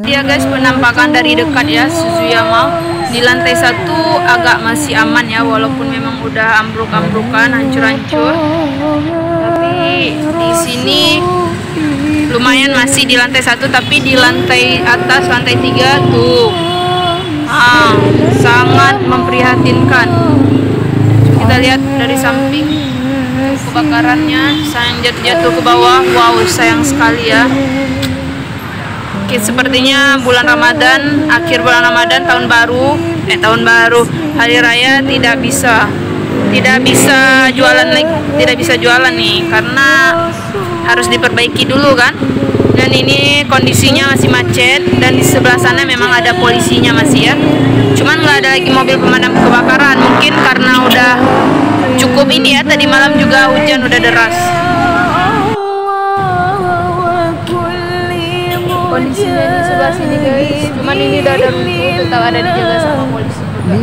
Dia guys, penampakan dari dekat ya Suzuyama. Di lantai 1 agak masih aman ya, walaupun memang udah ambruk-ambrukan, hancur-hancur. Tapi di sini lumayan masih di lantai 1, tapi di lantai atas, lantai 3 tuh sangat memprihatinkan. Kita lihat dari samping kebakarannya, sayang jatuh ke bawah. Wow, sayang sekali ya. Sepertinya bulan Ramadan, akhir bulan Ramadan, tahun baru, hari raya tidak bisa jualan lagi, tidak bisa jualan nih karena harus diperbaiki dulu kan. Dan ini kondisinya masih macet, dan di sebelah sana memang ada polisinya masih ya. Cuman nggak ada lagi mobil pemadam kebakaran, mungkin karena udah cukup ini ya, tadi malam juga hujan udah deras. Kondisinya di sebelah sini guys, cuman ini udah ada runtuh, tetap ada dijaga sama polisi juga.